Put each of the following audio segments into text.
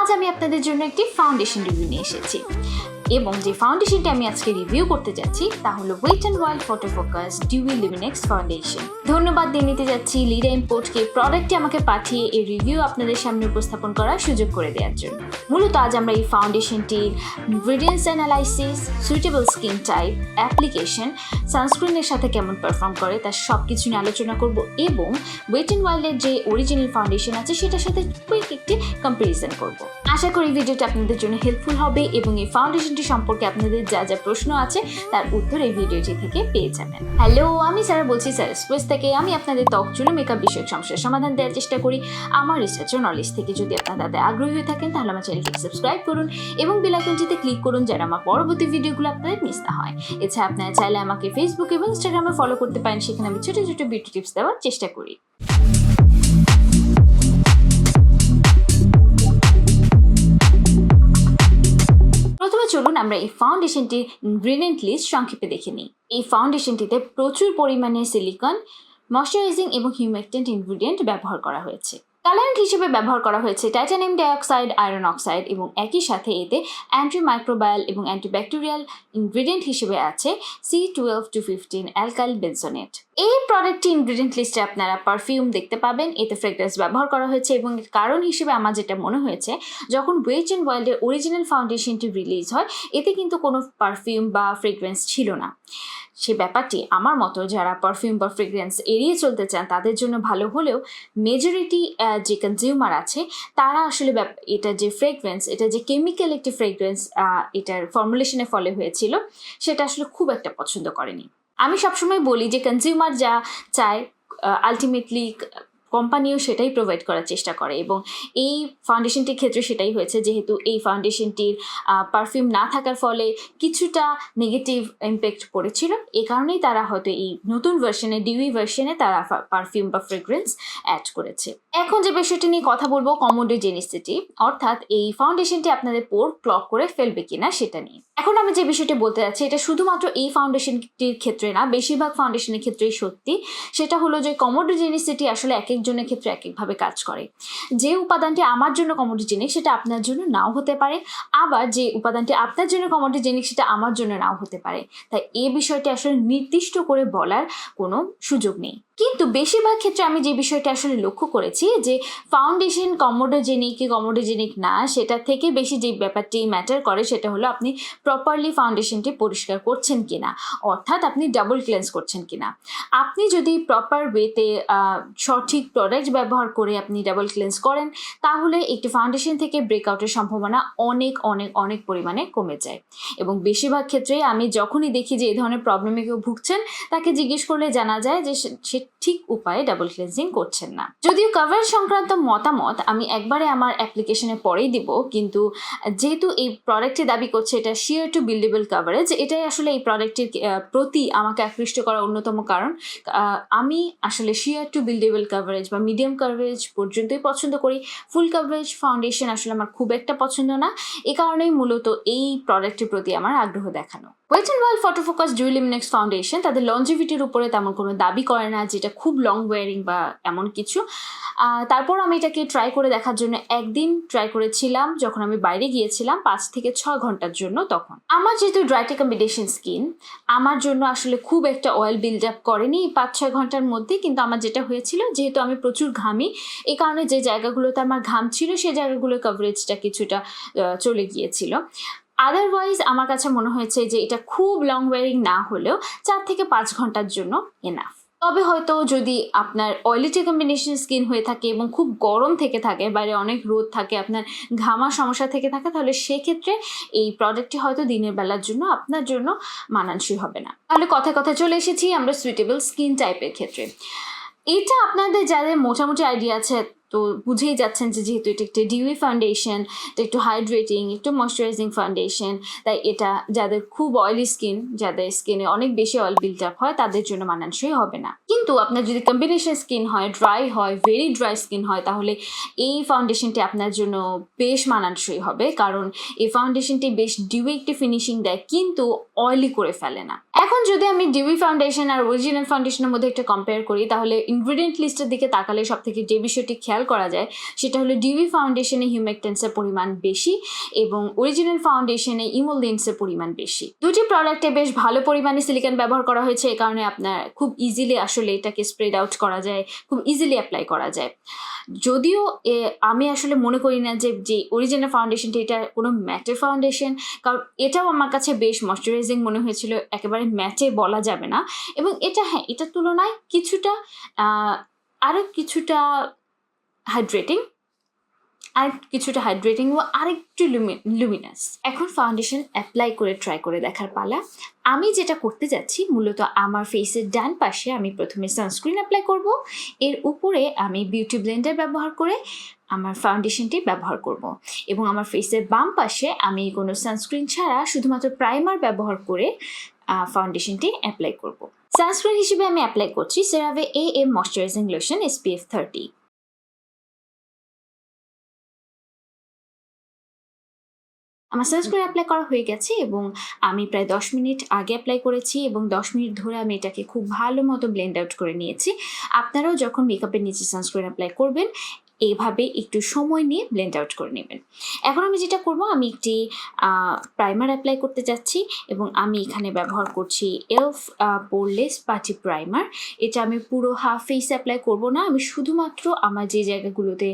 আজ আমি আপনাদের জন্য একটি ফাউন্ডেশন রিভিউ নিয়ে এসেছি এবং যে ফাউন্ডেশনটি আমি আজকে রিভিউ করতে যাচ্ছি তা হলো wet and wild photo focus dewy luminex foundation. ধন্যবাদ দিয়ে নিতে যাচ্ছি লিডা ইম্পোর্টকে প্রোডাক্টটি আমাকে পাঠিয়ে এই রিভিউ আপনাদের সামনে উপস্থাপন করার সুযোগ করে দেওয়ার জন্য। মূলত আজ আমরা এই ফাউন্ডেশনটির ingredients analysis, suitable skin type, application, সানস্ক্রিনের সাথে কেমন পারফর্ম করে তার সব কিছু নিয়ে আলোচনা করব এবং ওয়েট অ্যান্ড ওয়াইল্ডের যে অরিজিনাল ফাউন্ডেশন আছে সেটার সাথে কুইক একটি কম্পারিজন করব। আশা করি ভিডিওটা আপনাদের জন্য হেল্পফুল হবে এবং এই ফাউন্ডেশনটি সম্পর্কে আপনাদের যা যা প্রশ্ন আছে তার উত্তর এই ভিডিওটি থেকে পেয়ে যাবেন। হ্যালো, আমি সারা বলছি CeraVe থেকে। আমি আপনাদের ত্বক চুল মেকআপ বিষয়ক সমস্যার সমাধান দেওয়ার চেষ্টা করি আমার রিসার্চ ও নলেজ থেকে। যদি আপনারা তাতে আগ্রহী হয়ে থাকেন তাহলে আমার চ্যানেলটিকে সাবস্ক্রাইব করুন এবং বেল আইকনটিতে ক্লিক করুন যেন আমার পরবর্তী ভিডিওগুলো আপনাদের মিস না হয়। এছাড়া আপনারা চাইলে আমাকে ফেসবুক এবং ইনস্টাগ্রামে ফলো করতে পারেন, সেখানে আমি ছোট ছোট বিউটি টিপস দেওয়ার চেষ্টা করি। প্রথমে চলুন আমরা এই ফাউন্ডেশনটির ইনগ্রেডিয়েন্ট লিস্ট সংক্ষেপে দেখে নিই। এই ফাউন্ডেশনটিতে প্রচুর পরিমাণে সিলিকন, ময়শ্চারাইজিং এবং হিউমেকটেন্ট ইনগ্রেডিয়েন্ট ব্যবহার করা হয়েছে। কালারেন্ট হিসেবে ব্যবহার করা হয়েছে টাইটানিয়াম ডাইঅক্সাইড, আয়রন অক্সাইড এবং একই সাথে এতে অ্যান্টিমাইক্রোবায়াল এবং অ্যান্টিব্যাকটেরিয়াল ইনগ্রেডিয়েন্ট হিসেবে আছে C12-15 অ্যালকাইল বেনজোনেট। এই প্রোডাক্টটি ইনগ্রেডিয়েন্ট লিস্টে আপনারা পারফিউম দেখতে পাবেন, এতে ফ্রেগ্রেন্স ব্যবহার করা হয়েছে এবং এর কারণ হিসেবে আমার যেটা মনে হয়েছে, যখন ওয়েট অ্যান্ড ওয়াইল্ডের অরিজিনাল ফাউন্ডেশনটি রিলিজ হয় এতে কিন্তু কোনো পারফিউম বা ফ্রেগ্রেন্স ছিল না। সে ব্যাপারটি আমার মতো যারা পারফিউম বা ফ্রেগ্রেন্স এড়িয়ে চলতে চান তাদের জন্য ভালো হলেও মেজরিটি যে কনজিউমার আছে তারা আসলে এটা যে ফ্রেগ্রেন্স, এটা যে কেমিক্যাল একটি ফ্রেগ্রেন্স এটার ফর্মুলেশনের ফলে হয়েছিল সেটা আসলে খুব একটা পছন্দ করেনি। আমি সবসময় বলি যে কনজিউমার যা চায় আলটিমেটলি কোম্পানিও সেটাই প্রোভাইড করার চেষ্টা করে এবং এই ফাউন্ডেশনটির ক্ষেত্রে সেটাই হয়েছে। যেহেতু এই ফাউন্ডেশনটির পারফিউম না থাকার ফলে কিছুটা নেগেটিভ ইম্প্যাক্ট পড়েছিল, এই কারণেই তারা হয়তো এই নতুন ভার্সনে, ডিউই ভার্সনে তারা পারফিউম বা ফ্রেগ্রেন্স অ্যাড করেছে। এখন যে বিষয়টি নিয়ে কথা বলবো কমোডোজেনিসিটি, অর্থাৎ এই ফাউন্ডেশনটি আপনাদের পোর ক্লগ করে ফেলবে কিনা সেটা নিয়ে। এখন আমি যে বিষয়টি বলতে যাচ্ছি এটা শুধুমাত্র এই ফাউন্ডেশনটির ক্ষেত্রে না, বেশিরভাগ ফাউন্ডেশনের ক্ষেত্রেই সত্যি। সেটা হলো যে কমোডোজেনিসিটি আসলে এক একজনের ক্ষেত্রে এক একভাবে কাজ করে। যে উপাদানটি আমার জন্য কমোডোজেনিক সেটা আপনার জন্য নাও হতে পারে, আবার যে উপাদানটি আপনার জন্য কমোডোজেনিক সেটা আমার জন্য নাও হতে পারে। তাই এই বিষয়টি আসলে নির্দিষ্ট করে বলার কোনো সুযোগ নেই। কিন্তু বেশিরভাগ ক্ষেত্রে আমি যে বিষয়টা আসলে লক্ষ্য করেছি যে ফাউন্ডেশন কমোডোজেনিক না, সেটা থেকে বেশি যে ব্যাপারটি ম্যাটার করে সেটা হলো আপনি প্রপারলি ফাউন্ডেশনটি পরিষ্কার করছেন কিনা, অর্থাৎ আপনি ডাবল ক্লেন্স করছেন কিনা। আপনি যদি প্রপার ওয়েতে সঠিক প্রোডাক্ট ব্যবহার করে আপনি ডাবল ক্লেন্স করেন তাহলে একটি ফাউন্ডেশন থেকে ব্রেকআউটের সম্ভাবনা অনেক অনেক অনেক পরিমাণে কমে যায়। এবং বেশিরভাগ ক্ষেত্রে আমি যখনই দেখি যে এই ধরনের প্রবলেমে কেউ ভুগছেন তাকে জিজ্ঞেস করলে জানা যায় যে সে ঠিক উপায়ে ডাবল ক্লেন্সিং করছেন না। যদিও কভার সংক্রান্ত মতামত আমি একবারে আমার অ্যাপ্লিকেশনে পরেই দিব, কিন্তু যেহেতু এই প্রোডাক্টটি দাবি করছে এটা শিয়ার টু বিল্ডেবল কভারেজ, এটাই আসলে এই প্রোডাক্টটির প্রতি আমাকে আকৃষ্ট করার অন্যতম কারণ। আমি আসলে শিয়ার টু বিল্ডেবল কভারেজ বা মিডিয়াম কভারেজ পর্যন্তই পছন্দ করি। ফুল কভারেজ ফাউন্ডেশন আসলে আমার খুব একটা পছন্দ না, এ কারণেই মূলত এই প্রোডাক্টের প্রতি আমার আগ্রহ দেখানো। Wet and wild photo focus dewy luminex foundation তাদের লঞ্জিভিটির উপরে তেমন কোনো দাবি করে না যেটা খুব লং ওয়ারিং বা এমন কিছু। তারপর আমি এটাকে ট্রাই করে দেখার জন্য একদিন ট্রাই করেছিলাম যখন আমি বাইরে গিয়েছিলাম 5 থেকে 6 ঘন্টার জন্য। তখন আমার যেহেতু ড্রাই কম্বিনেশন স্কিন, আমার জন্য আসলে খুব একটা অয়েল বিল্ড আপ করেনি 5-6 ঘন্টার মধ্যে। কিন্তু আমার যেটা হয়েছিল, যেহেতু আমি প্রচুর ঘামি, এই কারণে যে জায়গাগুলোতে আমার ঘাম ছিল সেই জায়গাগুলোর কভারেজটা কিছুটা চলে গিয়েছিল। আদারওয়াইজ আমার কাছে মনে হয়েছে যে এটা খুব লং ওয়ারিং না হলেও 4 থেকে 5 ঘন্টার জন্য এনাফ। তবে হয়তো যদি আপনার অয়েলি কম্বিনেশন স্কিন হয়ে থাকে এবং খুব গরম থেকে থাকে, বাইরে অনেক রোদ থাকে, আপনার ঘামার সমস্যা থেকে থাকে, তাহলে সেক্ষেত্রে এই প্রোডাক্টটি হয়তো দিনের বেলার জন্য আপনার জন্য মানানসই হবে না। তাহলে কথায় কথায় চলে এসেছি আমরা সুইটেবল স্কিন টাইপের ক্ষেত্রে। এটা আপনাদের যাদের মোটামুটি আইডিয়া আছে তো বুঝেই যাচ্ছেন যে যেহেতু এটা একটা ডিউই ফাউন্ডেশন, এটা একটু হাইড্রেটিং, একটু ময়শ্চারাইজিং ফাউন্ডেশন, তাই এটা যাদের খুব অয়েলি স্কিন, যাদের স্কিনে অনেক বেশি অয়েল বিল্ড আপ হয় তাদের জন্য মানানসই হবে না। কিন্তু আপনার যদি কম্বিনেশন স্কিন হয়, ড্রাই হয়, ভেরি ড্রাই স্কিন হয়, তাহলে এই ফাউন্ডেশনটি আপনার জন্য বেশ মানানসই হবে, কারণ এই ফাউন্ডেশনটি বেশ ডিউই একটি ফিনিশিং দেয় কিন্তু অয়েলি করে ফেলে না। এখন যদি আমি ডিউই ফাউন্ডেশন আর অরিজিনাল ফাউন্ডেশনের মধ্যে একটা কম্পেয়ার করি তাহলে ইনগ্রেডিয়েন্ট লিস্টের দিকে তাকালে সব থেকে যে বিষয়টি খেয়াল খেয়াল করা যায় সেটা হলো ডিউই ফাউন্ডেশনে হিউমেকটেন্সের পরিমাণ বেশি এবং অরিজিনাল ফাউন্ডেশনে ইমোলেন্সের পরিমাণ বেশি। দুটি প্রোডাক্টে বেশ ভালো পরিমাণে সিলিকন ব্যবহার করা হয়েছে, এই কারণে আপনার খুব ইজিলি আসলে এটাকে স্প্রেড আউট করা যায়, খুব ইজিলি অ্যাপ্লাই করা যায়। যদিও আমি আসলে মনে করি না যে অরিজিনাল ফাউন্ডেশনটা এটা কোনো ম্যাটের ফাউন্ডেশন, কারণ এটাও আমার কাছে বেশ ময়শ্চারাইজিং মনে হয়েছিল, একেবারে ম্যাটে বলা যাবে না। এবং এটা হ্যাঁ, এটার তুলনায় কিছুটা আরও কিছুটা হাইড্রেটিং ও আরেকটু লুমিনাস। এখন ফাউন্ডেশন অ্যাপ্লাই করে ট্রাই করে দেখার পালা। আমি যেটা করতে যাচ্ছি মূলত আমার ফেসের ডান পাশে আমি প্রথমে সানস্ক্রিন অ্যাপ্লাই করব, এর উপরে আমি বিউটি ব্লেন্ডার ব্যবহার করে আমার ফাউন্ডেশনটি ব্যবহার করব এবং আমার ফেসের বাম পাশে আমি কোনো সানস্ক্রিন ছাড়া শুধুমাত্র প্রাইমার ব্যবহার করে ফাউন্ডেশনটি অ্যাপ্লাই করব। সানস্ক্রিন হিসেবে আমি অ্যাপ্লাই করছি CeraVe AM moisturising lotion SPF 30। আমার সানস্ক্রিন অ্যাপ্লাই করা হয়ে গেছে এবং আমি প্রায় 10 মিনিট আগে অ্যাপ্লাই করেছি এবং 10 মিনিট ধরে আমি এটাকে খুব ভালো মতো ব্লেন্ড আউট করে নিয়েছি। আপনারাও যখন মেকআপের নিচে সানস্ক্রিন অ্যাপ্লাই করবেন এইভাবে একটু সময় নিয়ে ব্লেন্ড আউট করে নেবেন। এখন আমি যেটা করব, আমি একটি প্রাইমার অ্যাপ্লাই করতে যাচ্ছি এবং আমি এখানে ব্যবহার করছি পোরলেস পাটি প্রাইমার। এটা আমি পুরো হাফ ফেস অ্যাপ্লাই করব না, আমি শুধুমাত্র আমার যে জায়গাগুলোতে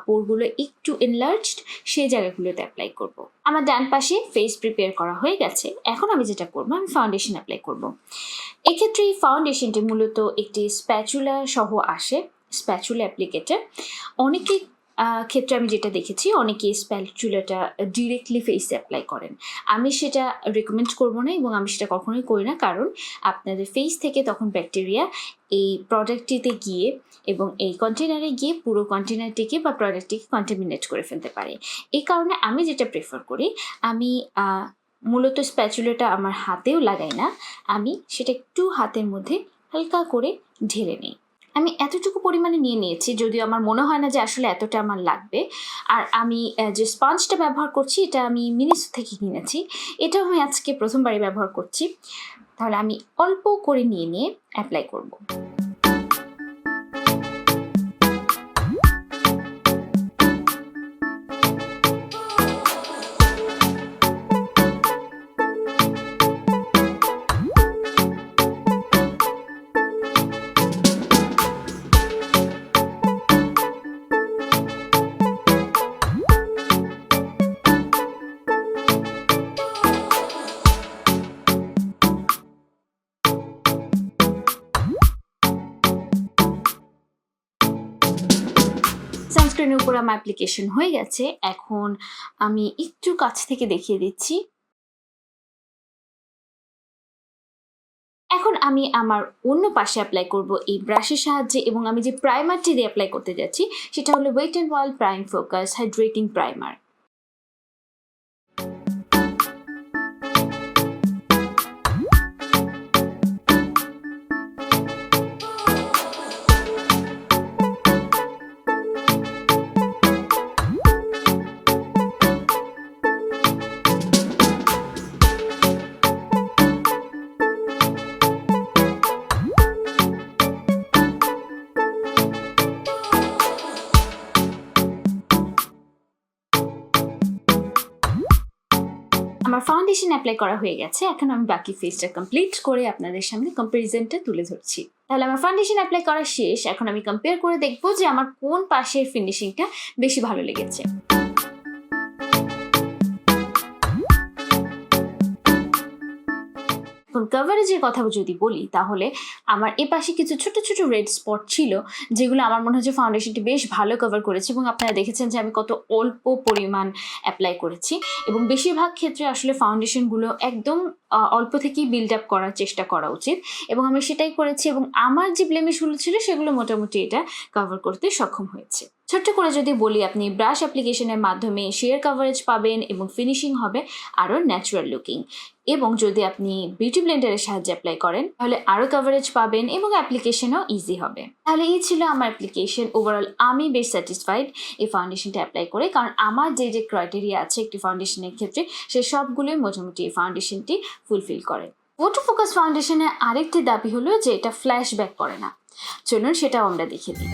পোরগুলো একটু এনলার্জড সেই জায়গাগুলোতে অ্যাপ্লাই করব। আমার ডান পাশে ফেস প্রিপেয়ার করা হয়ে গেছে। এখন আমি যেটা করব, আমি ফাউন্ডেশন অ্যাপ্লাই করব। এক্ষেত্রে এই ফাউন্ডেশনটি মূলত একটি স্প্যাচুলা সহ আসে, স্প্যাচুলা অ্যাপ্লিকেটার। অনেকের ক্ষেত্রে আমি যেটা দেখেছি অনেকে স্প্যাচুলাটা ডিরেক্টলি ফেসে অ্যাপ্লাই করেন। আমি সেটা রেকমেন্ড করব না এবং আমি সেটা কখনোই করি না, কারণ আপনাদের ফেস থেকে তখন ব্যাকটেরিয়া এই প্রোডাক্টটিতে গিয়ে এবং এই কন্টেনারে গিয়ে পুরো কন্টেনারটিকে বা প্রোডাক্টটিকে কন্টামিনেট করে ফেলতে পারে। এই কারণে আমি যেটা প্রেফার করি, আমি মূলত স্প্যাচুলাটা আমার হাতেও লাগাই না, আমি সেটা একটু হাতের মধ্যে হালকা করে ঢেলে নিই। আমি এতটুকু পরিমাণে নিয়ে নিয়েছি, যদিও আমার মনে হয় না যে আসলে এতটা আমার লাগবে। আর আমি যে স্পঞ্জটা ব্যবহার করছি এটা আমি মিনিসো থেকে কিনেছি, এটাও আমি আজকে প্রথমবারই ব্যবহার করছি। তাহলে আমি অল্প করে নিয়ে অ্যাপ্লাই করব। সানস্ক্রিনের উপর আমার অ্যাপ্লিকেশন হয়ে গেছে। এখন আমি একটু কাছ থেকে দেখিয়ে দিচ্ছি। এখন আমি আমার অন্য পাশে অ্যাপ্লাই করব এই ব্রাশের সাহায্যে এবং আমি যে প্রাইমারটি দিয়ে অ্যাপ্লাই করতে যাচ্ছি সেটা হলো wet and wild prime focus hydrating primer. আমার ফাউন্ডেশন অ্যাপ্লাই করা হয়ে গেছে। এখন আমি বাকি ফেসটা কমপ্লিট করে আপনাদের সামনে কম্পারিজনটা তুলে ধরছি। তাহলে আমার ফাউন্ডেশন অ্যাপ্লাই করা শেষ। এখন আমি কম্পেয়ার করে দেখবো যে আমার কোন পাশের ফিনিশিংটা বেশি ভালো লেগেছে। এখন কভারেজের কথা যদি বলি তাহলে আমার এ পাশে কিছু ছোট ছোট রেড স্পট ছিল যেগুলো আমার মনে হচ্ছে ফাউন্ডেশনটি বেশ ভালো কভার করেছে এবং আপনারা দেখেছেন যে আমি কত অল্প পরিমাণ অ্যাপ্লাই করেছি এবং বেশিরভাগ ক্ষেত্রে আসলে ফাউন্ডেশনগুলো একদম অল্প থেকেই বিল্ড আপ করার চেষ্টা করা উচিত এবং আমি সেটাই করেছি এবং আমার যে ব্লেমিশগুলো ছিল সেগুলো মোটামুটি এটা কভার করতে সক্ষম হয়েছে। ছোট্ট করে যদি বলি, আপনি ব্রাশ অ্যাপ্লিকেশনের মাধ্যমে শেয়ার কভারেজ পাবেন এবং ফিনিশিং হবে আরও ন্যাচারাল লুকিং, এবং যদি আপনি বিউটি ব্লেন্ডারের সাহায্যে অ্যাপ্লাই করেন তাহলে আরও কভারেজ পাবেন এবং অ্যাপ্লিকেশনও ইজি হবে। তাহলে এই ছিল আমার অ্যাপ্লিকেশন। ওভারঅল আমি বেশ স্যাটিসফাইড এই ফাউন্ডেশনটা অ্যাপ্লাই করে, কারণ আমার যে যে ক্রাইটেরিয়া আছে একটি ফাউন্ডেশনের ক্ষেত্রে সে সবগুলোই মোটামুটি এই ফাউন্ডেশনটি ফুলফিল করে। ওয়াটার ফোকাস ফাউন্ডেশনের আরেকটি দাবি হলো যে এটা ফ্ল্যাশব্যাক করে না। চলুন সেটাও আমরা দেখে দিই।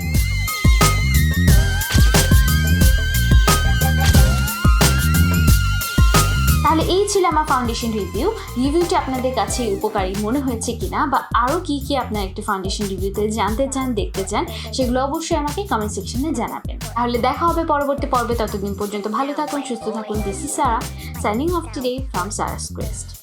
তাহলে এই ছিল আমার ফাউন্ডেশন রিভিউটি আপনাদের কাছে উপকারী মনে হয়েছে কিনা, বা আরও কি কি আপনার একটি ফাউন্ডেশন রিভিউতে জানতে চান, দেখতে চান, সেগুলো অবশ্যই আমাকে কমেন্ট সেকশনে জানাবেন। তাহলে দেখা হবে পরবর্তী পর্বে। ততদিন পর্যন্ত ভালো থাকুন, সুস্থ থাকুন। This is Sara, signing off today from Sara's Quest.